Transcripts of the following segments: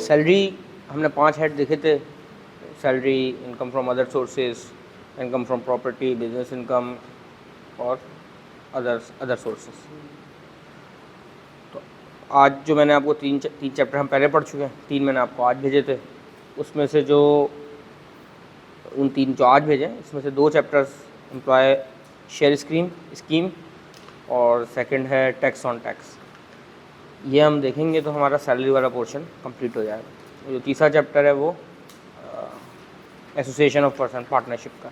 Salary हमने 5 head देखे थे, salary, income from other sources, income from property, business income और अदर सोर्सेज। तो आज जो मैंने आपको तीन चैप्टर हम पहले पढ़ चुके हैं, 3 मैंने आपको आज भेजे थे, उसमें से जो उन 3 जो आज भेजे इसमें से 2 चैप्टर्स एम्प्लॉय शेयर स्कीम और सेकंड है टैक्स ऑन टैक्स। ये हम देखेंगे तो हमारा सैलरी वाला पोर्शन कंप्लीट हो जाएगा। जो तीसरा चैप्टर है वो एसोसिएशन ऑफ पर्सन, पार्टनरशिप का,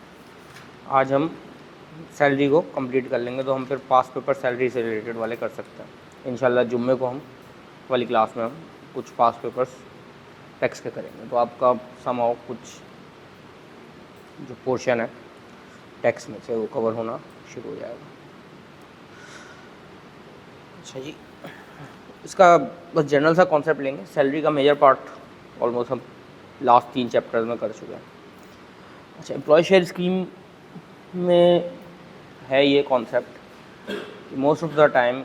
आज हम सैलरी को कंप्लीट कर लेंगे, तो हम फिर पास पेपर सैलरी से रिलेटेड वाले कर सकते हैं। इंशाल्लाह जुम्मे को हम वाली क्लास में हम कुछ पास पेपर्स टैक्स के करेंगे, तो आपका समाओ कुछ जो पोर्शन है टैक्स में से वो कवर होना शुरू हो जाएगा। अच्छा जी, इसका बस जनरल सा कॉन्सेप्ट लेंगे। सैलरी का मेजर पार्ट ऑलमोस्ट हम लास्ट 3 चैप्टर्स में कर चुके हैं। अच्छा, एम्प्लॉय शेयर स्कीम में है ये कॉन्सेप्ट कि most of the time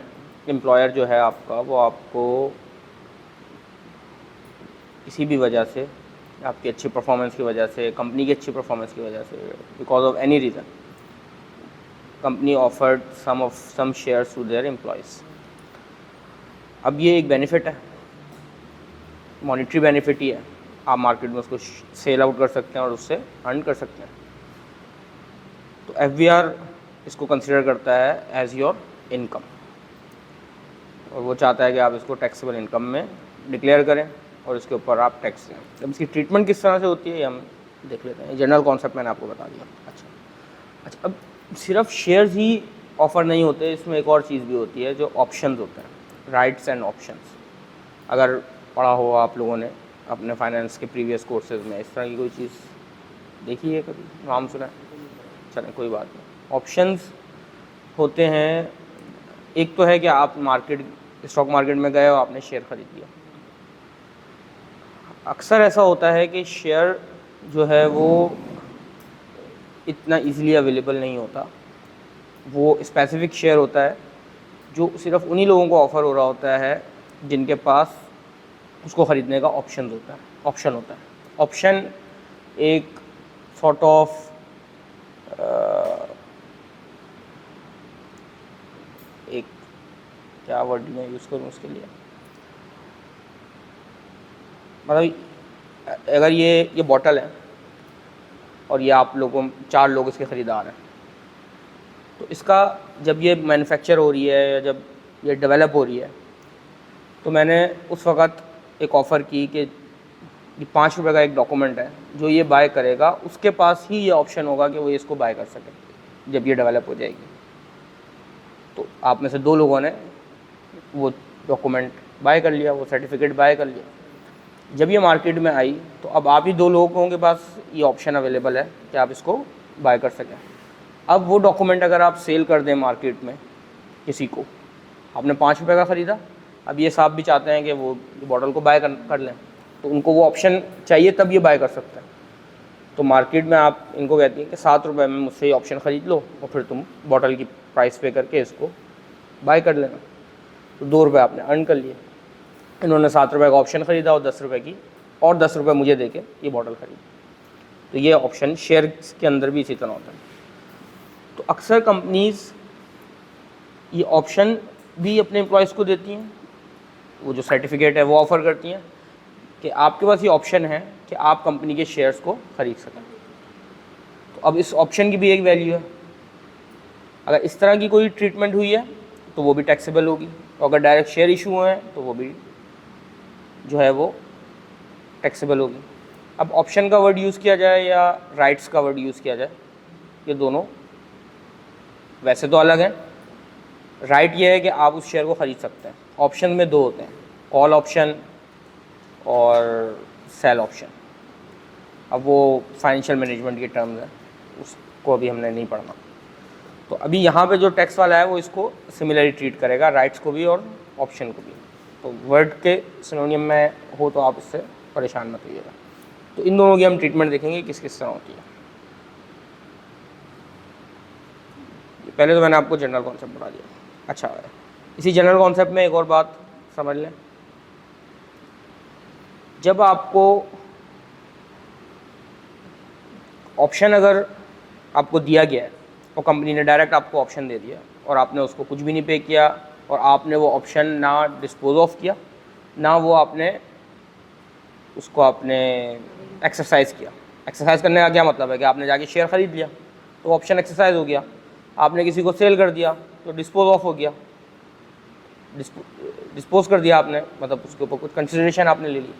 employer जो है आपका, वो आपको किसी भी वजह से, आपकी अच्छी परफॉर्मेंस की वजह से, कंपनी की अच्छी परफॉर्मेंस की वजह से, because of any reason, company offered some shares to their employees. अब ये एक बेनिफिट है, मॉनेटरी बेनिफिट ही है, आप मार्केट में उसको सेल आउट कर सकते हैं और उससे अर्न कर सकते हैं। तो एफबीआर इसको कंसिडर करता है एज योर इनकम, और वो चाहता है कि आप इसको टैक्सेबल इनकम में डिक्लेयर करें और इसके ऊपर आप टैक्स दें। अब इसकी ट्रीटमेंट किस तरह से होती है ये हम देख लेते हैं। जनरल कॉन्सेप्ट मैंने आपको बता दिया। अच्छा, अब सिर्फ शेयर्स ही ऑफ़र नहीं होते, इसमें एक और चीज़ भी होती है जो ऑप्शंस होते हैं, राइट्स एंड ऑप्शंस। अगर पढ़ा हो आप लोगों ने अपने फाइनेंस के प्रीवियस कोर्सेज में, इस तरह की कोई चीज़ देखी है, कभी नाम सुना है? चलें, कोई बात नहीं। ऑप्शंस होते हैं, एक तो है कि आप स्टॉक मार्केट में गए और आपने शेयर ख़रीद लिया। अक्सर ऐसा होता है कि शेयर जो है वो इतना इजीली अवेलेबल नहीं होता। वो स्पेसिफिक शेयर होता है जो सिर्फ उन्हीं लोगों को ऑफ़र हो रहा होता है जिनके पास उसको ख़रीदने का ऑप्शन होता है। ऑप्शन एक सॉर्ट ऑफ एक क्या वर्ड मैं यूज़ करूँ उसके लिए, मतलब अगर ये बॉटल है और ये आप लोगों 4 लोग इसके ख़रीदार हैं, तो इसका जब ये मैन्युफैक्चर हो रही है या जब ये डेवलप हो रही है, तो मैंने उस वक़्त एक ऑफ़र की कि ये 5 रुपये का एक डॉक्यूमेंट है, जो ये बाय करेगा उसके पास ही ये ऑप्शन होगा कि वो इसको बाय कर सके जब ये डेवलप हो जाएगी। तो आप में से 2 लोगों ने वो डॉक्यूमेंट बाय कर लिया, वो सर्टिफिकेट बाय कर लिया। जब ये मार्केट में आई तो अब आप ही 2 लोगों के पास ये ऑप्शन अवेलेबल है कि आप इसको बाय कर सकें। अब वो डॉक्यूमेंट अगर आप सेल कर दें मार्केट में किसी को, आपने 5 रुपये का ख़रीदा, अब ये साहब भी चाहते हैं कि वो बॉटल को बाय कर लें, तो उनको वो ऑप्शन चाहिए तब ये बाय कर सकते हैं। तो मार्केट में आप इनको कहती हैं कि 7 रुपये में मुझसे ये ऑप्शन ख़रीद लो और फिर तुम बॉटल की प्राइस पे करके इसको बाय कर लेना। तो 2 रुपये आपने अर्न कर लिए। इन्होंने 7 रुपये का ऑप्शन ख़रीदा और 10 रुपये की और 10 रुपये मुझे देके ये बॉटल ख़रीदी। तो ये ऑप्शन शेयर के अंदर भी इसी तरह होता है। तो अक्सर कंपनीज़ ये ऑप्शन भी अपने एम्प्लॉयज़ को देती हैं, वो जो सर्टिफिकेट है वो ऑफ़र करती हैं कि आपके पास ये ऑप्शन है कि आप कंपनी के शेयर्स को ख़रीद सकें। तो अब इस ऑप्शन की भी एक वैल्यू है। अगर इस तरह की कोई ट्रीटमेंट हुई है तो वो भी टैक्सेबल होगी, और अगर डायरेक्ट शेयर इशू हुए हैं तो वो भी जो है वो टैक्सेबल होगी। अब ऑप्शन का वर्ड यूज़ किया जाए या राइट्स का वर्ड यूज़ किया जाए, ये दोनों वैसे तो अलग हैं। राइट ये है कि आप उस शेयर को ख़रीद सकते हैं। ऑप्शन में 2 होते हैं, कॉल ऑप्शन और सेल ऑप्शन। अब वो फाइनेंशियल मैनेजमेंट के टर्म्स हैं, उसको अभी हमने नहीं पढ़ना। तो अभी यहाँ पे जो टैक्स वाला है वो इसको सिमिलरली ट्रीट करेगा, राइट्स को भी और ऑप्शन को भी। तो वर्ड के सिनोनियम में हो तो आप इससे परेशान मत होइएगा। तो इन दोनों की हम ट्रीटमेंट देखेंगे किस किस तरह होती है। पहले तो मैंने आपको जनरल कॉन्सेप्ट बता दिया। अच्छा, इसी जनरल कॉन्सेप्ट में एक और बात समझ लें जब आपको ऑप्शन अगर आपको दिया गया है और कंपनी ने डायरेक्ट आपको ऑप्शन दे दिया और आपने उसको कुछ भी नहीं पे किया और आपने वो ऑप्शन ना डिस्पोज ऑफ किया ना वो आपने उसको आपने एक्सरसाइज किया। एक्सरसाइज करने का क्या मतलब है कि आपने जाके शेयर ख़रीद लिया तो ऑप्शन एक्सरसाइज हो गया, आपने किसी को सेल कर दिया तो डिस्पोज ऑफ हो गया, डिस्पोज कर दिया आपने, मतलब उसके ऊपर कुछ कंसिडरेशन आपने ले ली।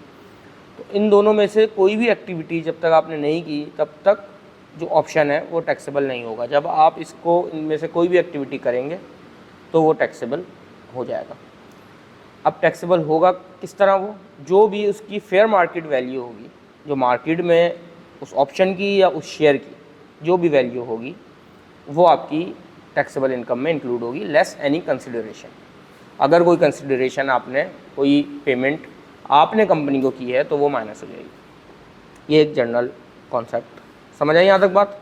तो इन दोनों में से कोई भी एक्टिविटी जब तक आपने नहीं की तब तक जो ऑप्शन है वो टैक्सेबल नहीं होगा। जब आप इसको इनमें से कोई भी एक्टिविटी करेंगे तो वो टैक्सेबल हो जाएगा। अब टैक्सेबल होगा किस तरह? वो जो भी उसकी फेयर मार्केट वैल्यू होगी, जो मार्केट में उस ऑप्शन की या उस शेयर की जो भी वैल्यू होगी वो आपकी टैक्सेबल इनकम में इंक्लूड होगी, लेस एनी कंसिडरेशन। अगर कोई कंसिडरेशन आपने, कोई पेमेंट आपने कंपनी को की है तो वो माइनस हो जाएगी। ये एक जनरल कॉन्सेप्ट, समझ आई यहाँ तक बात?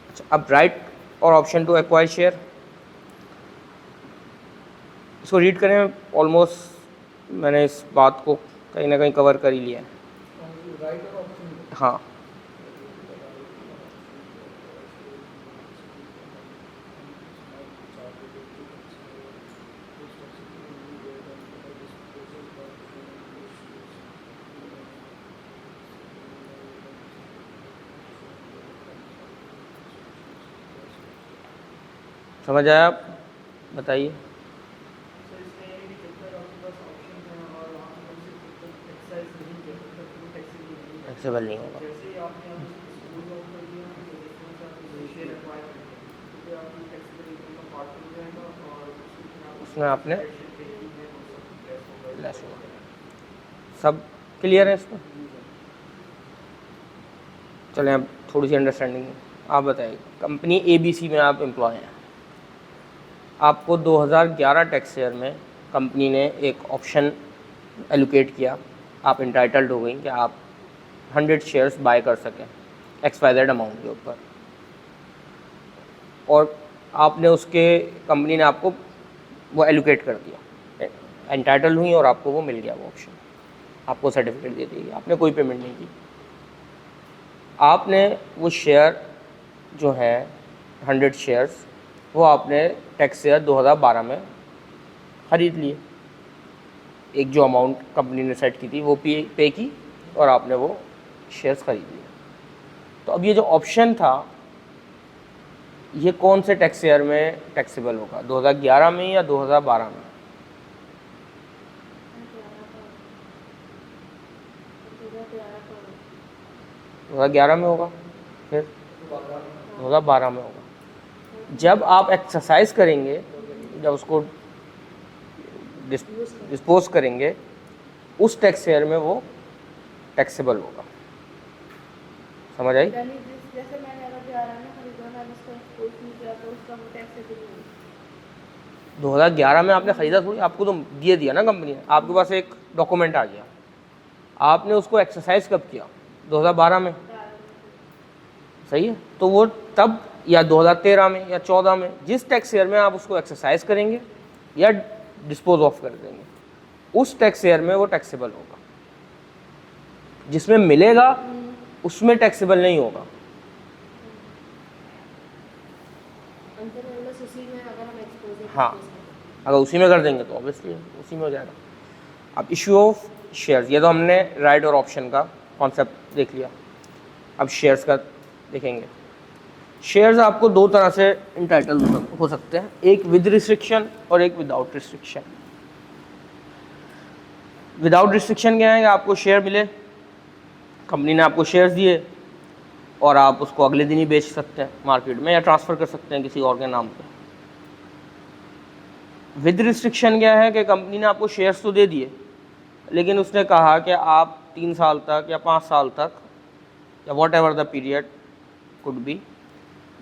अच्छा, अब राइट और ऑप्शन टू एक्वायर शेयर, इसको रीड करें। ऑलमोस्ट मैंने इस बात को कहीं ना कहीं कवर कर ही लिया है। हाँ, समझ आया? आप बताइए। टैक्सेबल नहीं होगा। उसमें आपने लेस होगा। सब क्लियर है इसमें? चलें अब थोड़ी सी अंडरस्टैंडिंग आप बताइए। कंपनी ABC में आप एम्प्लॉय हैं, आपको 2011 टैक्स ईयर में कंपनी ने एक ऑप्शन एलोकेट किया, आप इंटाइटल्ड हो गई कि आप 100 शेयर्स बाय कर सकें XYZ अमाउंट के ऊपर, और आपने उसके, कंपनी ने आपको वो एलोकेट कर दिया, एंटाइटल हुई और आपको वो मिल गया वो ऑप्शन, आपको सर्टिफिकेट दे दी, आपने कोई पेमेंट नहीं की। आपने वो शेयर जो है 100 शेयर्स वो आपने टैक्स ईयर 2012 में ख़रीद लिए। एक जो अमाउंट कंपनी ने सेट की थी वो पे की और आपने वो शेयर्स ख़रीद लिए। तो अब ये जो ऑप्शन था ये कौन से टैक्स ईयर में टैक्सेबल होगा, 2011 में या 2012 में? 2011 में होगा, फिर 2012 में होगा। जब आप एक्सरसाइज करेंगे, जब उसको डिस्पोज करेंगे, उस टैक्स ईयर में वो टैक्सेबल होगा। समझ आई? जैसे मैंने अगर 11 में खरीदा, मैंने उसका डिस्पोज नहीं किया तो उसका वो टैक्सेबल नहीं होगा। 2011 में आपने ख़रीदा थोड़ी, आपको तो दिया ना कंपनी ने, आपके पास एक डॉक्यूमेंट आ गया, आपने उसको एक्सरसाइज कब किया? 2012 में, सही है? तो वो तब या 2013 में या 14 में, जिस टैक्स ईयर में आप उसको एक्सरसाइज करेंगे या डिस्पोज ऑफ कर देंगे, उस टैक्स ईयर में वो टैक्सेबल होगा। जिसमें मिलेगा उसमें टैक्सेबल नहीं होगा। हाँ, अगर उसी में कर देंगे तो ऑब्वियसली उसी में हो जाएगा। अब इशू ऑफ शेयर्स, ये तो हमने राइट और ऑप्शन का कॉन्सेप्ट देख लिया। अब शेयर्स का देखेंगे। शेयर्स आपको दो तरह से इंटाइटल हो सकते हैं, एक विद रिस्ट्रिक्शन और एक विदाउट रिस्ट्रिक्शन। विदाउट रिस्ट्रिक्शन क्या है कि आपको शेयर मिले, कंपनी ने आपको शेयर्स दिए और आप उसको अगले दिन ही बेच सकते हैं मार्केट में या ट्रांसफ़र कर सकते हैं किसी और के नाम पे। विद रिस्ट्रिक्शन क्या है कि कंपनी ने आपको शेयर्स तो दे दिए, लेकिन उसने कहा कि आप 3 साल तक या 5 साल तक या what ever the period could be,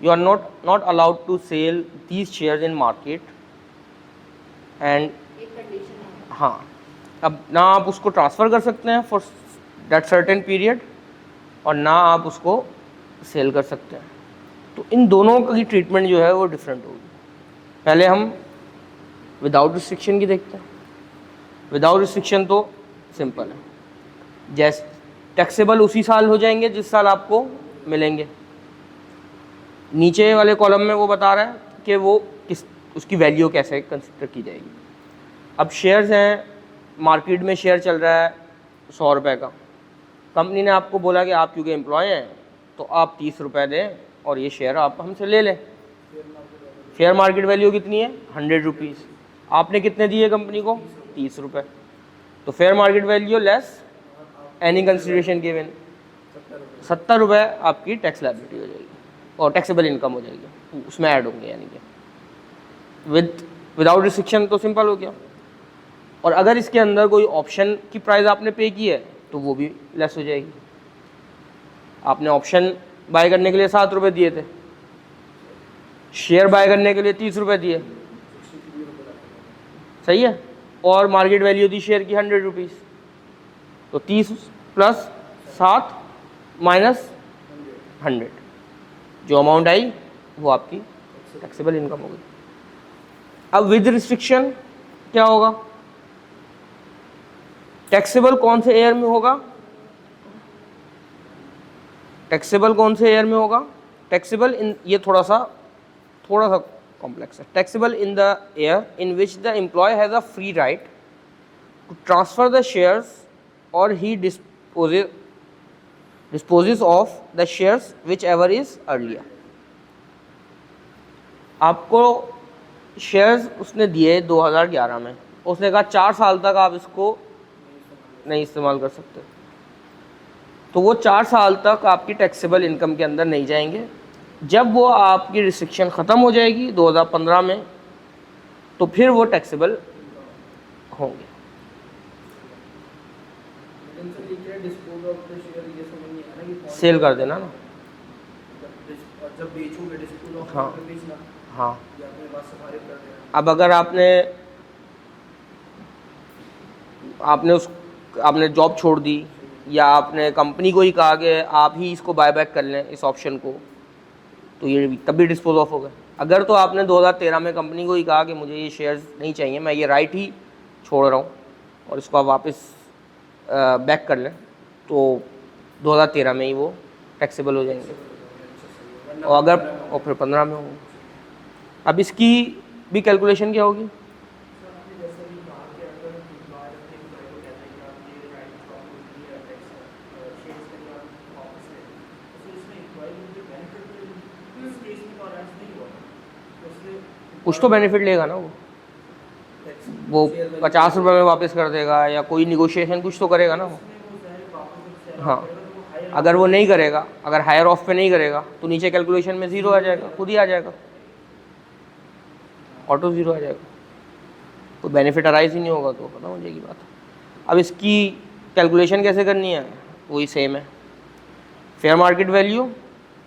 you are not allowed to sell these shares in market and, हाँ, अब ना आप उसको ट्रांसफ़र कर सकते हैं फॉर दैट सर्टेन पीरियड और ना आप उसको सेल कर सकते हैं। तो इन दोनों की ट्रीटमेंट जो है वो डिफरेंट होगी। पहले हम विदाउट रिस्ट्रिक्शन की देखते हैं। विदाउट रिस्ट्रिक्शन तो सिंपल है। जैसे टैक्सेबल उसी साल हो जाएंगे जिस साल आपको मिलेंगे। नीचे वाले कॉलम में वो बता रहा है कि वो किस उसकी वैल्यू कैसे कंसिडर की जाएगी। अब शेयर्स हैं, मार्केट में शेयर चल रहा है 100 रुपये का, कंपनी ने आपको बोला कि आप क्योंकि एम्प्लॉय हैं तो आप 30 रुपये दें और ये शेयर आप हमसे ले लें। शेयर मार्केट वैल्यू कितनी है? 100 रुपीज़। आपने कितने दिए कंपनी को? 30 रुपये। तो fair market value less any consideration given 70 रुपये आपकी टैक्स लायबिलिटी हो जाएगी और टैक्सेबल इनकम हो जाएगी, उसमें ऐड होंगे। यानी कि विदाउट रिस्ट्रिक्शन तो सिंपल हो गया। और अगर इसके अंदर कोई ऑप्शन की प्राइस आपने पे की है तो वो भी लेस हो जाएगी। आपने ऑप्शन बाय करने के लिए 7 रुपये दिए थे, शेयर बाय करने के लिए 30 रुपये दिए, सही है, और मार्केट वैल्यू थी शेयर की 100 रुपीज़, तो 30 प्लस 7 माइनस 100 जो अमाउंट आई वो आपकी टैक्सेबल इनकम हो गई। अब विद रिस्ट्रिक्शन क्या होगा? टैक्सेबल कौन से ईयर में होगा? टैक्सेबल कौन से ईयर में होगा? टैक्सेबल इन, ये थोड़ा सा कॉम्प्लेक्स है। Taxable in the year in which the employee has a free right to transfer the shares or he disposes of the shares whichever is earlier। आपको शेयर्स उसने दिए 2011 में, उसने कहा 4 साल तक आप इसको नहीं इस्तेमाल कर सकते, तो वो 4 साल तक आपकी टैक्सेबल इनकम के अंदर नहीं जाएंगे। जब वो आपकी रिस्ट्रिक्शन ख़त्म हो जाएगी 2015 में, तो फिर वो टैक्सेबल होंगे। सेल कर देना ना, जब बेचोगे डिस्पोज ऑफ हाँ बेचना। हाँ। या अपने पास सफारी कर देना। अब अगर आपने जॉब छोड़ दी या आपने कंपनी को ही कहा कि आप ही इसको बाय बैक कर लें इस ऑप्शन को, तो ये तब भी डिस्पोज ऑफ हो गए। अगर तो आपने 2013 में कंपनी को ही कहा कि मुझे ये शेयर्स नहीं चाहिए, मैं ये राइट ही छोड़ रहा हूँ और इसको आप वापस बैक कर लें, तो 2013 में ही वो टैक्सेबल हो जाएंगे। और फिर 15 में होंगे। अब इसकी भी कैलकुलेशन क्या होगी? कुछ तो बेनिफिट लेगा ना वो 50 रुपये में वापस कर देगा या कोई निगोशिएशन कुछ तो करेगा ना वो। हाँ, अगर वो नहीं करेगा, अगर हायर ऑफ पे नहीं करेगा तो नीचे कैलकुलेशन में 0 आ जाएगा, खुद ही आ जाएगा, ऑटो 0 आ जाएगा, कोई बेनिफिट अराइज ही नहीं होगा, तो खत्म हो जाएगी बात। अब इसकी कैलकुलेशन कैसे करनी है? वही सेम है। फेयर मार्केट वैल्यू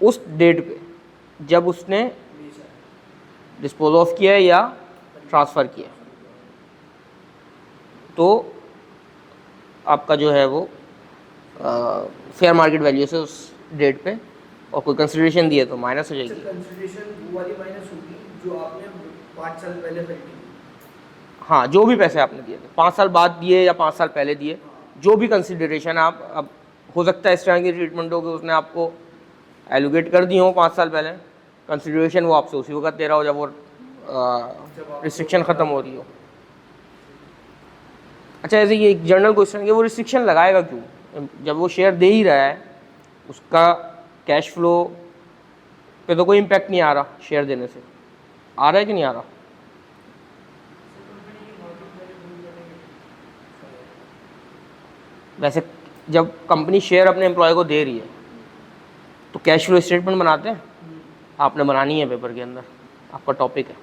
उस डेट पे जब उसने डिस्पोज ऑफ किया है या ट्रांसफ़र किया, तो आपका जो है वो फेयर मार्केट वैल्यू से उस डेट पे, और कोई कंसिडरेशन दिए तो माइनस हो जाएगी। कंसिडरेशन वो वाली माइनस होगी जो आपने 5 साल पहले पेड की। हाँ, जो भी पैसे आपने दिए थे 5 साल बाद दिए या 5 साल पहले दिए, जो भी कंसिडरेशन आप, अब हो सकता है इस तरह की ट्रीटमेंट हो कि उसने आपको एलोकेट कर दी हो 5 साल पहले, कंसिडरेशन वो आपसे उसी वक्त दे रहा हो जब वो रिस्ट्रिक्शन ख़त्म हो रही हो। अच्छा, ऐसे ये एक जनरल क्वेश्चन है कि वो रिस्ट्रिक्शन लगाएगा क्यों? जब वो शेयर दे ही रहा है, उसका कैश फ्लो पे तो कोई इम्पैक्ट नहीं आ रहा शेयर देने से, आ रहा है कि नहीं आ रहा? वैसे जब कंपनी शेयर अपने एम्प्लॉय को दे रही है तो कैश फ्लो स्टेटमेंट बनाते हैं, आपने बनानी है पेपर के अंदर, आपका टॉपिक है।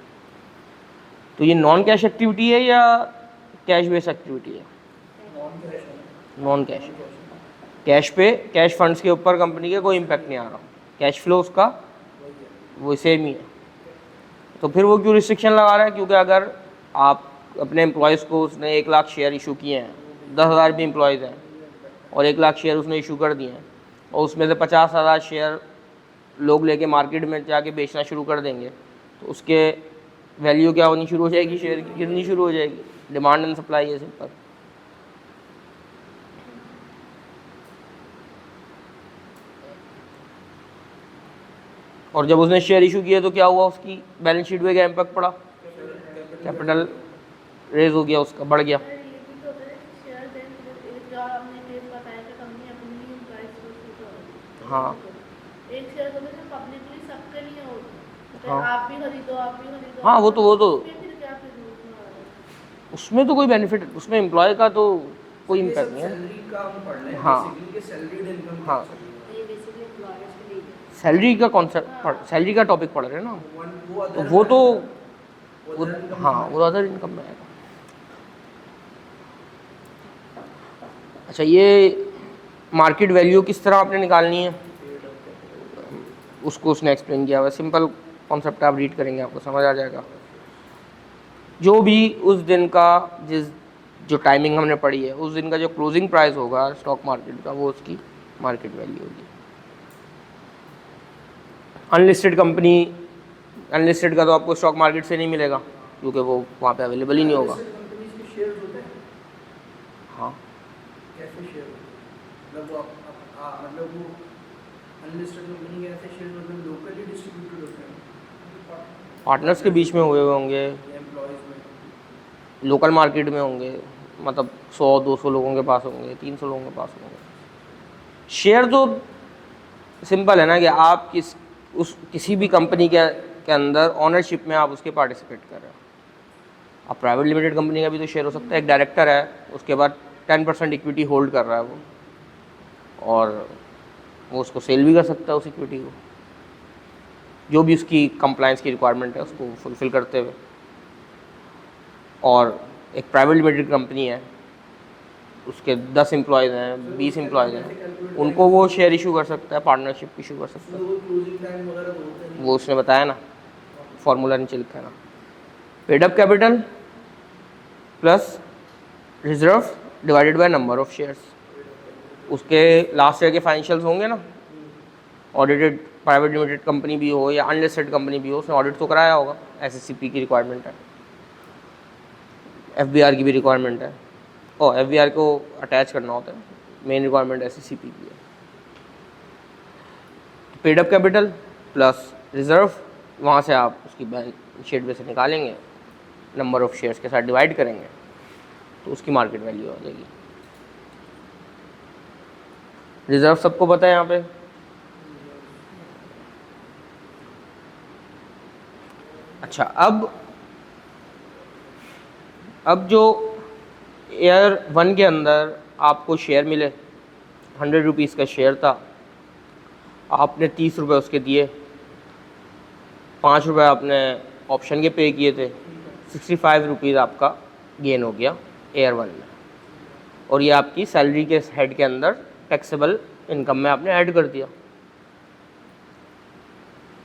तो ये नॉन कैश एक्टिविटी है या कैश बेस्ड एक्टिविटी है? Non cash. कैश पे, कैश फंड्स के ऊपर कंपनी के कोई इम्पैक्ट नहीं आ रहा, कैश फ्लो उसका वो सेम ही है। तो फिर वो क्यों रिस्ट्रिक्शन लगा रहा है? क्योंकि अगर आप अपने एम्प्लॉयज़ को, उसने 1 लाख शेयर इशू किए हैं, 10,000 भी एम्प्लॉयज़ हैं और 1 लाख शेयर उसने इशू कर दिए हैं, और उसमें से 50,000 शेयर लोग लेके मार्केट में जाके बेचना शुरू कर देंगे, तो उसके वैल्यू क्या होनी शुरू हो जाएगी? शेयर की गिरनी शुरू हो जाएगी। डिमांड एंड सप्लाई है सिंपल। और जब उसने शेयर इशू किया तो क्या हुआ, उसकी बैलेंस शीट में क्या इम्पैक्ट पड़ा, कैपिटल रेज हो गया, उसका बढ़ गया। ये भी तो होता है शेयर देन जो आपने केस बताया कि कंपनी अपनी एम्प्लॉइज को खरीदो। हाँ एक शेयर तो जो पब्लिकली सबके लिए होता है, हाँ आप भी खरीदो आप भी खरीदो। हाँ, वो तो उसमें फिर क्या फिर उसमें आ रहा है? उसमें तो कोई बेनिफिट, उसमें एम्प्लॉय का तो कोई ये इम्पैक्ट सब नहीं है। सैलरी का हम पढ़ रहे हैं हाँ। बेसिकली कि सैलरीड इनकम हाँ। ये बेसिकली एम्प्लॉयर्स के लिए है। सैलरी का कॉन्सेप्ट, सैलरी का टॉपिक पढ़ रहे हैं ना, वो तो other वो तो में आएगा। वो, other income हाँ में वो अदर इनकम में आएगा। अच्छा, ये मार्केट वैल्यू किस तरह आपने निकालनी है उसको उसने एक्सप्लेन किया हुआ है, सिंपल कॉन्सेप्ट, आप रीड करेंगे आपको समझ आ जाएगा। जो भी उस दिन का जो टाइमिंग हमने पढ़ी है, उस दिन का जो क्लोजिंग प्राइस होगा स्टॉक मार्केट का, वो उसकी मार्केट वैल्यू होगी। अनलिस्टेड कंपनी, अनलिस्टेड का तो आपको स्टॉक मार्केट से नहीं मिलेगा क्योंकि वो वहाँ पे अवेलेबल ही नहीं होगा। कंपनीज के शेयर्स होते हैं, हाँ, कैसे शेयर होते हैं, मतलब वो मतलब वो अनलिस्टेड कंपनी के ऐसे शेयर मतलब लोकली डिस्ट्रीब्यूटेड होते हैं, पार्टनर्स के बीच में हुए हुए होंगे, एम्प्लॉयज में। लोकल मार्केट में होंगे, मतलब 100-200 लोगों के पास होंगे, 300 लोगों के पास होंगे। शेयर तो सिंपल है ना कि आप किसी भी कंपनी के अंदर ऑनरशिप में आप उसके पार्टिसिपेट कर रहे हो। अब प्राइवेट लिमिटेड कंपनी का भी तो शेयर हो सकता है, एक डायरेक्टर है, उसके बाद 10% इक्विटी होल्ड कर रहा है वो, और वो उसको सेल भी कर सकता है उस इक्विटी को, जो भी उसकी कंप्लायंस की रिक्वायरमेंट है उसको फुलफ़िल करते हुए। और एक प्राइवेट लिमिटेड कंपनी है, उसके 10 एम्प्लॉयज़ हैं, 20 एम्प्लॉयज़ हैं, उनको वो शेयर इशू कर सकता है, पार्टनरशिप इशू कर सकता है। वो क्लोजिंग टाइम वगैरह तो होते नहीं। वो उसने बताया ना, फॉर्मूला नीचे लिखा है ना, paid up capital plus reserve divided by number of shares. उसके लास्ट ईयर के फाइनेंशियल्स होंगे ना, ऑडिटेड, प्राइवेट लिमिटेड कंपनी भी हो या अनलिस्टेड कंपनी भी हो, उसने ऑडिट तो कराया होगा, एसएससीपी की रिक्वायरमेंट है, एफबीआर की भी रिक्वायरमेंट है, और एफबीआर को अटैच करना होता है, मेन रिक्वायरमेंट एसएससीपी की है। Paid up capital plus reserve, वहाँ से आप उसकी बैलेंस शीट में से निकालेंगे, नंबर ऑफ शेयर्स के साथ डिवाइड करेंगे तो उसकी मार्केट वैल्यू आ जाएगी। रिजर्व सबको पता है यहाँ पे, अच्छा अब जो ईयर 1 के अंदर आपको शेयर मिले, 100 रुपीज़ का शेयर था, आपने 30 रुपये उसके दिए, 5 रुपये आपने ऑप्शन के पे किए थे, 65 रुपीज़ आपका गेन हो गया ईयर 1 में, और ये आपकी सैलरी के हेड के अंदर टैक्सेबल इनकम में आपने ऐड कर दिया।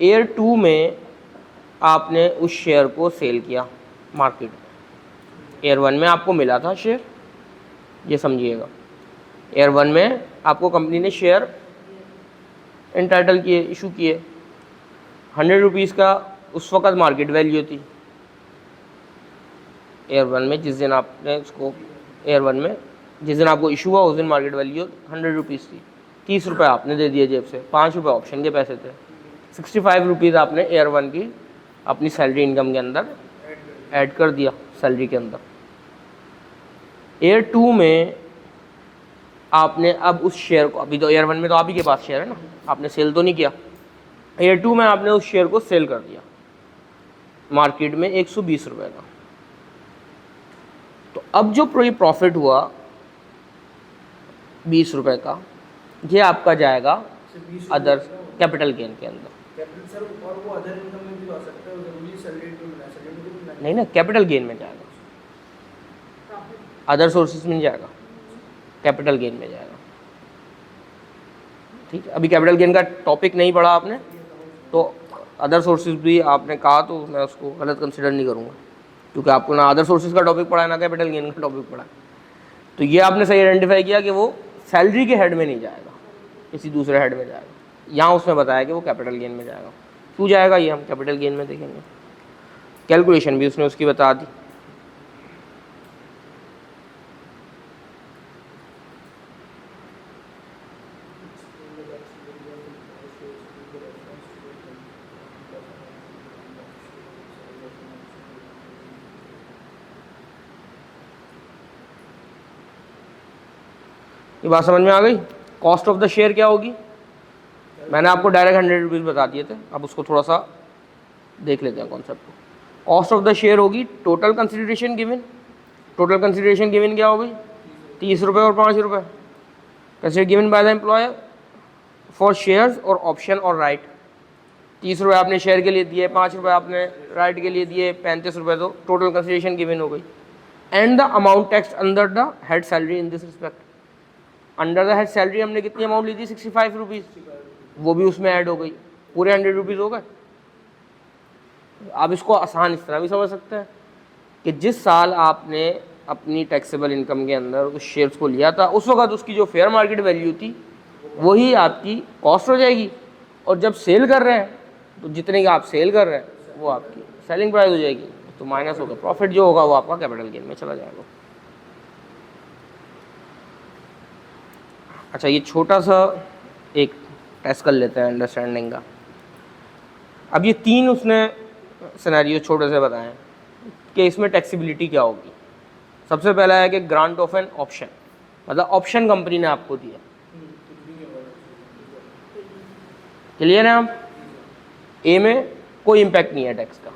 ईयर 2 में आपने उस शेयर को सेल किया मार्केट में। ईयर 1 में आपको मिला था शेयर, ये समझिएगा, ईयर 1 में आपको कंपनी ने शेयर एंटाइटल किए, इशू किए, 100 रुपीज़ का उस वक़्त मार्केट वैल्यू थी। ईयर 1 में जिस दिन आपने उसको, ईयर 1 में जिस दिन आपको इशू हुआ उस दिन मार्केट वैल्यू 100 रुपीज़ थी, 30 रुपये आपने दे दिए जेब से, 5 रुपये ऑप्शन के पैसे थे, 65 रुपीज़ आपने ईयर 1 की अपनी सैलरी इनकम के अंदर ऐड कर दिया सैलरी के अंदर। ईयर 2 में आपने अब उस शेयर को, अभी तो ईयर 1 में तो आप ही के पास शेयर है ना, आपने सेल तो नहीं किया, ईयर 2 में आपने उस शेयर को सेल कर दिया मार्केट में 120 रुपये का। तो अब जो प्रॉफिट हुआ 20 रुपये का, ये आपका जाएगा अदर कैपिटल गेन के अंदर। कैपिटल सर, और वो अदर इनकम में भी आ सकता है, जरूरी सैलरी में मिलना है, सैलरी में भी मिलना है। नहीं ना, कैपिटल गेन में जाएगा, अदर सोर्सेज में नहीं जाएगा, कैपिटल गेन में जाएगा। ठीक है, अभी कैपिटल गेन का टॉपिक नहीं पढ़ा आपने, तो अदर सोर्सेज भी आपने कहा तो मैं उसको गलत कंसिडर नहीं करूँगा, क्योंकि आपको ना अदर सोर्सेज का टॉपिक पढ़ा है ना कैपिटल गेन का टॉपिक पढ़ा है। तो ये आपने सही आइडेंटिफाई किया कि वो सैलरी के हेड में नहीं जाएगा, किसी दूसरे हेड में जाएगा। यहाँ उसने बताया कि वो कैपिटल गेन में जाएगा। क्यों जाएगा ये हम कैपिटल गेन में देखेंगे, कैलकुलेशन भी उसने उसकी बता दी। ये बात समझ में आ गई। कॉस्ट ऑफ द शेयर क्या होगी, मैंने आपको डायरेक्ट 100 रुपीज़ बता दिए थे, अब उसको थोड़ा सा देख लेते हैं कॉन्सेप्ट को। कॉस्ट ऑफ द शेयर होगी total consideration given. Total consideration given क्या होगी, 30 रुपये और 5 रुपये। Consider given by the employer for shares और ऑप्शन और राइट। 30 रुपये आपने शेयर के लिए दिए, 5 रुपये आपने राइट के लिए दिए, 35 रुपये, तो टोटल कंसिडरेशन गिवन हो गई। And the amount tax under the head salary in this respect. Under the head salary हमने कितनी अमाउंट ली थी, 65 रुपीज़, वो भी उसमें ऐड हो गई, पूरे 100 रुपीज़ हो गए। आप इसको आसान इस तरह भी समझ सकते हैं कि जिस साल आपने अपनी टैक्सेबल इनकम के अंदर उस शेयर्स को लिया था, उस वक्त उसकी जो फेयर मार्केट वैल्यू थी वही आपकी कॉस्ट हो जाएगी, और जब सेल कर रहे हैं तो जितने की आप सेल कर रहे हैं वो आपकी सेलिंग प्राइस हो जाएगी, तो माइनस होगा प्रॉफिट जो होगा वो आपका कैपिटल गेन में चला जाएगा। अच्छा, ये छोटा सा एक टेस्ट कर लेते हैं अंडरस्टैंडिंग का। अब ये 3 उसने सिनेरियो छोटे से बताएं कि इसमें टैक्सेबिलिटी क्या होगी। सबसे पहला है कि ग्रांट ऑफ एन ऑप्शन, मतलब ऑप्शन कंपनी ने आपको दिया। क्लियर है आप? ए में कोई इम्पैक्ट नहीं है टैक्स का।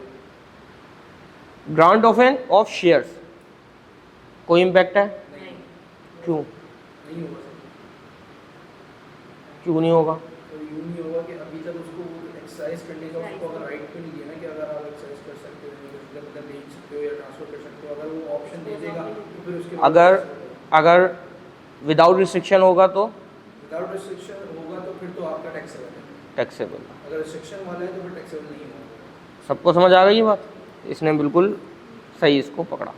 Grant of an of shares कोई इम्पैक्ट है? क्यों? क्यों नहीं होगा? तो यूँ नहीं होगा कि अभी तक उसको एक्सरसाइज करने का उसको अगर राइट तो नहीं दिया ना कि अगर आप एक्सरसाइज कर सकते हो, मतलब बेच सकते हो या ट्रांसफर कर सकते हो, अगर वो ऑप्शन दे देगा तो फिर उसके अगर विदाउट रिस्ट्रिक्शन होगा तो विदाउट रिस्ट्रिक्शन होगा तो फिर तो आपका टैक्सेबल है। टैक्सेबल। अगर रिस्ट्रिक्शन वाला है तो फिर टैक्सेबल नहीं होगा। सबको समझ आ गई ये बात? इसने बिल्कुल सही इसको पकड़ा।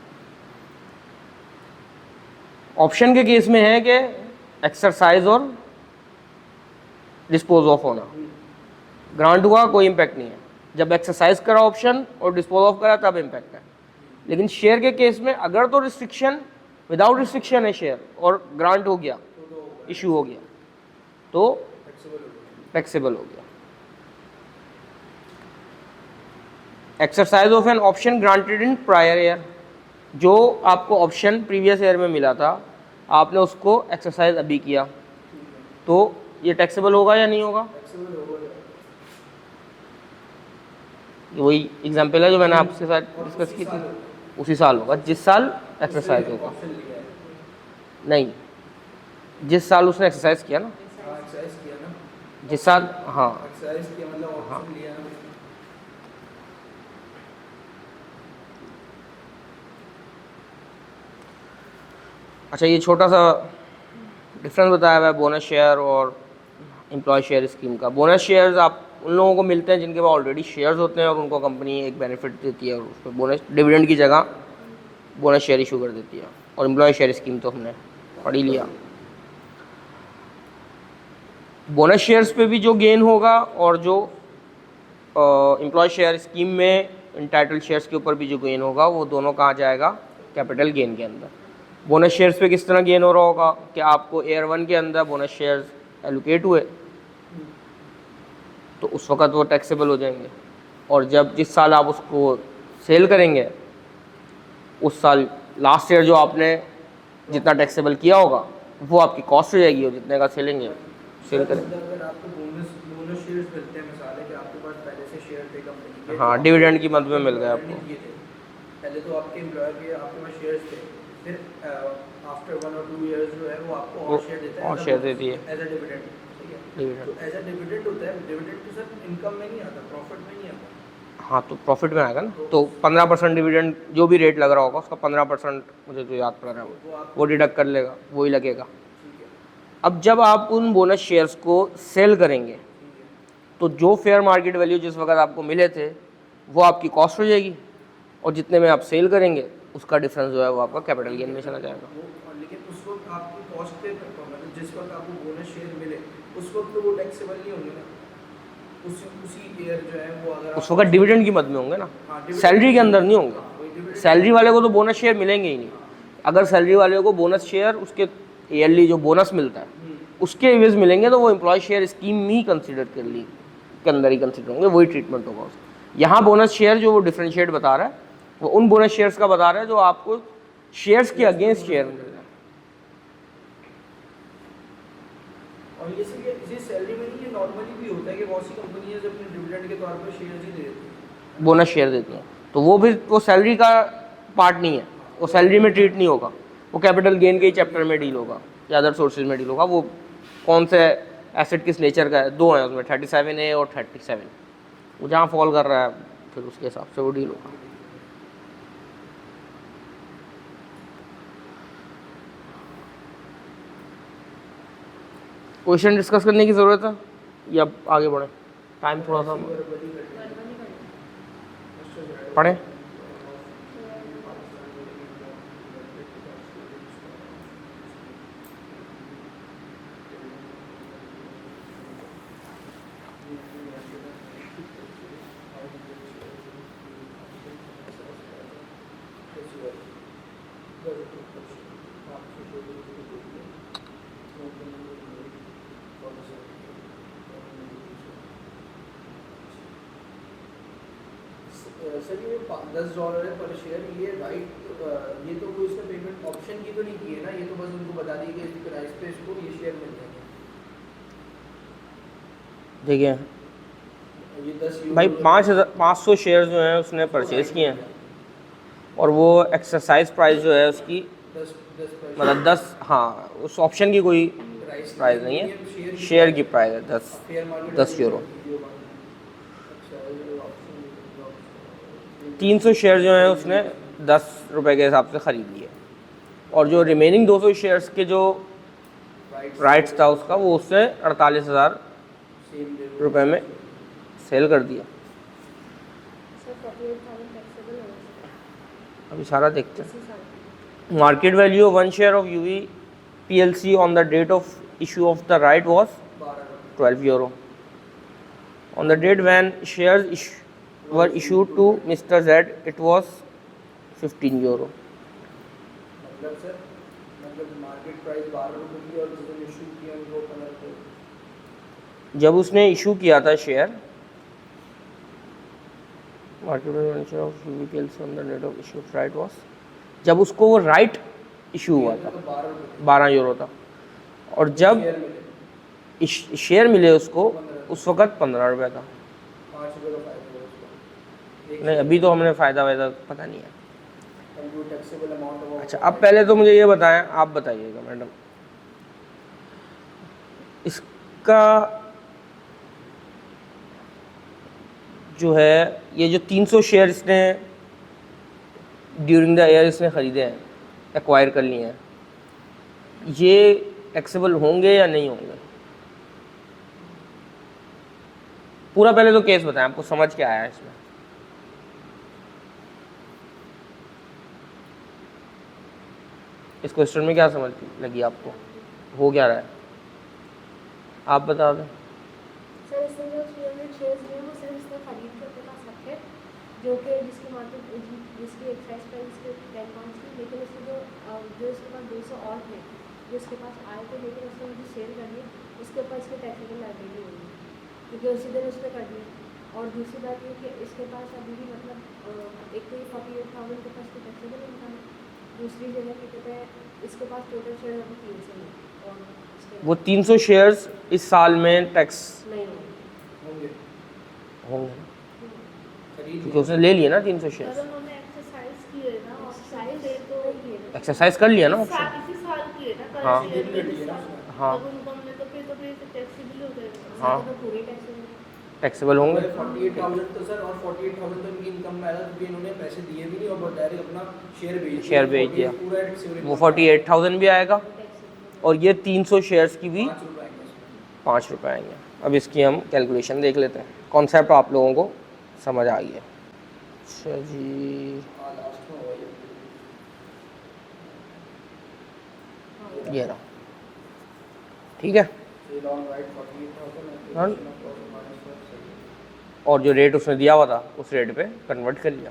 ऑप्शन के केस में है कि एक्सरसाइज और डिस्पोज ऑफ होना, ग्रांट हुआ कोई इम्पैक्ट नहीं है, जब एक्सरसाइज करा ऑप्शन और डिस्पोज ऑफ करा तब इम्पैक्ट है। लेकिन शेयर के केस में अगर तो रिस्ट्रिक्शन, विदाउट रिस्ट्रिक्शन है शेयर और ग्रांट हो गया, इशू हो गया, तो टैक्सेबल हो गया। Exercise of an option granted in prior year, जो आपको ऑप्शन प्रीवियस ईयर में मिला था, आपने उसको एक्सरसाइज अभी किया, तो ये टैक्सेबल होगा या नहीं होगा? वही एग्जाम्पल है जो मैंने आपके साथ डिस्कस की थी, उसी साल होगा जिस साल एक्सरसाइज होगा। नहीं, जिस साल उसने एक्सरसाइज किया ना, जिस साल, हाँ अच्छा, ये छोटा सा डिफरेंस बताया हुआ है बोनस शेयर और एम्प्लॉय शेयर स्कीम का। बोनस शेयर्स आप उन लोगों को मिलते हैं जिनके पास ऑलरेडी शेयर्स होते हैं और उनको कंपनी एक बेनिफिट देती है और उसमें बोनस डिविडेंड की जगह बोनस शेयर इशू कर देती है। और एम्प्लॉय शेयर स्कीम तो हमने पढ़ ही लिया। बोनस शेयर्स पे भी जो गेन होगा और जो एम्प्लॉय शेयर स्कीम में इंटाइटल शेयर्स के ऊपर भी जो गेन होगा, वो दोनों कहाँ जाएगा? कैपिटल गेन के अंदर। बोनस शेयर्स पे किस तरह गेन हो रहा होगा कि आपको ईयर 1 के अंदर बोनस शेयर्स एलोकेट हुए तो उस वक्त वो टैक्सेबल हो जाएंगे, और जब जिस साल आप उसको सेल करेंगे उस साल लास्ट ईयर जो आपने जितना टैक्सेबल किया होगा वो आपकी कॉस्ट हो जाएगी, और जितने का सेलेंगे सेल करेंगे। अगर आपको बोनस शेयर्स मिलते हैं, मिसाल है कि आपके पास पहले से शेयर थे कंपनी के, हाँ, डिविडेंड की मद में मिल गया आपको। पहले तो आपके एम्प्लॉयर के आपके पास शेयर्स थे, फिर आफ्टर 1 और 2 इयर्स जो है वो आपको और शेयर देता है, और शेयर देती है एज अ डिविडेंड। ठीक है, डिविडेंड। तो एज अ डिविडेंड होता है, डिविडेंड तो सर इनकम में नहीं आता, प्रॉफिट में नहीं आता। हाँ, तो प्रॉफिट में आएगा ना, तो 15% डिविडेंड जो भी रेट लग रहा होगा उसका 15% मुझे जो याद पड़ रहा है वो डिडक्ट कर लेगा, वही लगेगा। अब जब आप उन बोनस शेयर्स को सेल करेंगे तो जो फेयर मार्केट वैल्यू जिस वक्त आपको मिले थे वो आपकी कॉस्ट हो जाएगी, और जितने में आप सेल करेंगे उसका डिफरेंस जो है वो आपका कैपिटल गेन में चला जाएगा। लेकिन उस वक्त आपकी कॉस्ट पे, मतलब जिस वक्त आपको बोनस शेयर मिले उस वक्त तो वो टैक्सेबल नहीं होंगे ना, उसी ईयर जो है वो अगर उस वक्त डिविडेंड की मद में होंगे ना, सैलरी के अंदर नहीं होंगे। सैलरी वाले को तो बोनस शेयर मिलेंगे ही नहीं। अगर सैलरी वाले को बोनस शेयर उसके ईयरली जो बोनस मिलता है उसके एवज मिलेंगे तो वो एम्प्लॉय शेयर स्कीम ही कंसिडर कर ली के अंदर ही कंसिडर होंगे, वही ट्रीटमेंट होगा उसका। यहाँ बोनस शेयर जो वो डिफरेंशिएट बता रहा है वो उन बोनस शेयर्स का बता रहा है जो आपको शेयर्स के अगेंस्ट शेयर मिल रहा है। और ये सिर्फ इसी सैलरी में नहीं, ये नॉर्मली भी होता है कि बहुत सी कंपनियां जब अपने डिविडेंड के तौर पर शेयर ही दे देती हैं, बोनस शेयर देती हैं, तो वो भी वो सैलरी का पार्ट नहीं है, वो सैलरी में ट्रीट नहीं होगा, वो कैपिटल गेन के ही चैप्टर में डील होगा या अदर सोर्सेज में डील होगा। वो कौन से एसेट किस नेचर का है, दो हैं उसमें 37A और 37, वो जहाँ फॉल कर रहा है फिर उसके हिसाब से वो डील होगा। क्वेश्चन डिस्कस करने की ज़रूरत है या आगे बढ़े? टाइम थोड़ा सा पढ़ें। सर ये $10 है पर शेयर, ये राइट, ये तो कोई इसका पेमेंट ऑप्शन की तो नहीं की है ना, ये तो बस उनको बता दिया कि इस प्राइस पे इसको ये शेयर मिल जाएंगे। देखिए ये 10 भाई 500 शेयर जो हैं उसने परचेज़ किए हैं और वो एक्सरसाइज प्राइस जो है उसकी 10 मतलब 10, हाँ उस ऑप्शन की कोई प्राइस नहीं है, शेयर की प्राइस है 10 यूरो। 300 शेयर जो हैं उसने 10 रुपए के हिसाब से ख़रीद लिए और जो रिमेनिंग 200 शेयर्स के जो राइट्स था उसका वो उसने 48,000 रुपये में सेल कर दिया। सर 48,000 टैक्सेबल होगा अभी सारा देखते हैं। इसी साल। Market value of 1 share of UV PLC on the date of issue of the right was 12 euro. On the date when shares were issued to Mr. Z, it was 15 euro. मतलब sir, मतलब market price 12 रुपये की और जिसने issue किया उनको 15 रुपये। जब उसने इशू किया था share, market value of UV PLC on the date of issue right was, जब उसको वो राइट इशू हुआ था 12 यूरो था और जब शेयर मिले उसको उस वक़्त 15 रुपये था। 5 रुपये का फायदा हुआ उसको। नहीं अभी तो हमने फ़ायदा वायदा पता नहीं है। टैक्सेबल अमाउंट ऑफ, अच्छा अब पहले तो मुझे ये बताएं, आप बताइएगा मैडम, इसका जो है ये जो 300 शेयर इसने ड्यूरिंग द ईयर इसने ख़रीदे हैं, एक्वायर कर लिए हैं, ये टैक्सेबल होंगे या नहीं होंगे? पूरा पहले तो केस बताएं, आपको समझ क्या आया इसमें। इस क्वेश्चन में क्या समझ लगी आपको, हो क्या रहा है, आप बता दें। सर इसने जो शेयर्स लिए वो सिर्फ इसने खरीद के अपने पास रखे, जो कि जिसकी मार्केट जिसकी एक्साइज प्राइस के 10 पाउंड थी, लेकिन उसने जो इसके पास 200 और थे जो इसके पास आए थे, लेकिन उसने मुझे सेल कर दिए, उसके ऊपर इसके टैक्सेबल लायबिलिटी होगी क्योंकि उसी दिन उसने कर दिया। और दूसरी बात ये कि इसके पास अभी भी मतलब एक तो ये 48,000 के पास कोई टैक्सेबल इनकम है, दूसरी जगह क्या कहते हैं इसके पास टोटल शेयर अभी 300 है और इसके वो 300 शेयर्स इस साल में टैक्स नहीं होंगे। होंगे खरीद क्योंकि उसने ले लिए ना 300 शेयर्स, सर उन्होंने एक्सरसाइज की है ना, एक्सरसाइज है तो ये ना एक्सरसाइज कर लिया ना ऑप्शन। इसी साल की है ना, हाँ। कल शेयर में इस साल। हाँ। अब उनको हमने तो फिर टैक्सेबल हो जाएगा। हाँ। तो पूरे टैक्सेबल टैक्सेबल होंगे। 48,000 तो सर, और 48,000 तो इनकी इनकम में आया क्योंकि इन्होंने पैसे दिए भी नहीं और डायरेक्ट अपना शेयर बेच दिया। दिया। पूरा taxable वो 48,000 भी आएगा टैक्सेबल और ये 300 शेयर्स की भी 5 रुपये आएंगे इसमें। 5 रुपये आएंगे। अब इसकी हम कैलकुलेशन देख लेते हैं, कॉन्सेप्ट आप लोगों को समझ आ गया। अच्छा जी, लास्ट में होगा ये रहा, ठीक है। सेल ऑन राइट 48,000 हाँ। and और जो रेट उसने दिया हुआ था उस रेट पे कन्वर्ट कर लिया।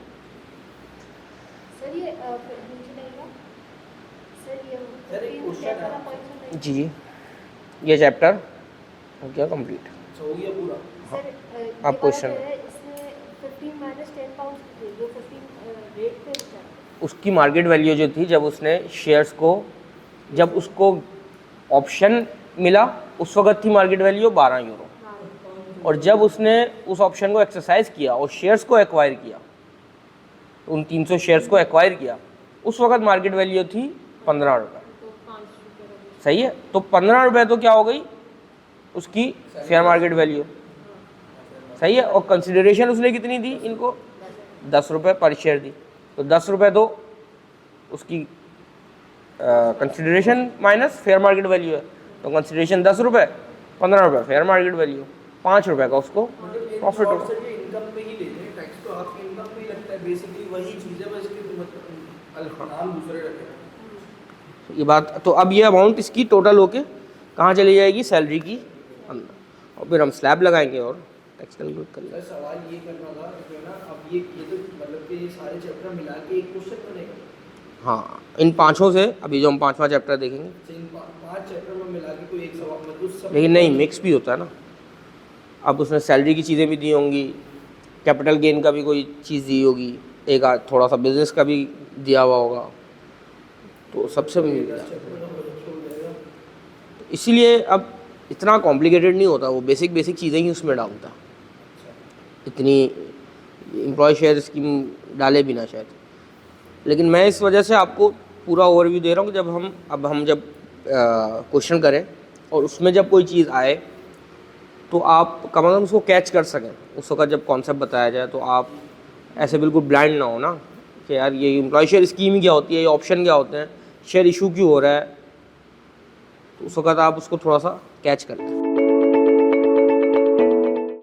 सर ये नीचे रहेगा सर, सर, एक क्वेश्चन है। वाला क्वेश्चन रहेगा जी ये चैप्टर हो गया कंप्लीट। अच्छा हो गया पूरा। सर। आप क्वेश्चन इसने 15 माइनस 10 पाउंड थे जो 15 रेट पे था, उसकी मार्केट वैल्यू जो थी जब उसने शेयर्स को, जब उसको ऑप्शन मिला उस वक्त थी मार्केट वैल्यू 12 यूरो, और जब उसने उस ऑप्शन को एक्सरसाइज किया और शेयर्स को एक्वायर किया, उन 300 शेयर्स को एक्वायर किया, उस वक्त मार्केट वैल्यू थी 15 रुपये। तो 5 रुपये का भी। सही है, तो 15 रुपये तो क्या हो गई उसकी फेयर मार्केट वैल्यू। सही है, और कंसिडरेशन उसने कितनी दी इनको, 10 रुपये पर शेयर दी। तो 10 रुपये तो उसकी consideration minus fair market value है, तो कंसिडरेशन 10 रुपये, 15 रुपये फेयर मार्केट वैल्यू, 5 रुपये का उसको प्रॉफिट होगा। इनकम पे ही लेते हैं टैक्स, तो आपकी इनकम पे ही लगता है, बेसिकली वही चीज़ है, बस इसके मतलब नाम दूसरे रखे हैं। ये बात तो, अब ये अमाउंट इसकी टोटल होके कहाँ चली जाएगी, सैलरी की अंदर, और फिर हम स्लैब लगाएंगे और टैक्स कैलकुलेट कर लेंगे। सर सवाल ये करना था जो है ना, अब ये तो मतलब कि ये सारे चैप्टर मिला के एक क्वेश्चन बनेगा। हाँ, इन पाँचों से अभी जो हम 5वां चैप्टर देखेंगे, इन 5 चैप्टर में मिला के कोई एक सवाल मतलब उस सब, लेकिन नहीं, मिक्स भी होता है ना। अब उसने सैलरी की चीज़ें भी दी होंगी, कैपिटल गेन का भी कोई चीज़ दी होगी, एक आध थोड़ा सा बिजनेस का भी दिया हुआ होगा, तो सबसे मिल जाएगा। इसीलिए अब इतना कॉम्प्लिकेटेड नहीं होता, वो बेसिक चीज़ें ही उसमें डालता, इतनी एम्प्लॉय शेयर स्कीम डाले बिना शायद। लेकिन मैं इस वजह से आपको पूरा ओवरव्यू दे रहा हूँ कि जब हम जब क्वेश्चन करें और उसमें जब कोई चीज़ आए तो आप कम से कम उसको कैच कर सकें। उस वक्त जब कॉन्सेप्ट बताया जाए तो आप ऐसे बिल्कुल ब्लाइंड ना हो ना कि यार ये एम्प्लॉय शेयर स्कीम क्या होती है, ये ऑप्शन क्या होते हैं, शेयर इशू क्यों हो रहा है, तो उस वक्त आप उसको थोड़ा सा कैच करते हैं।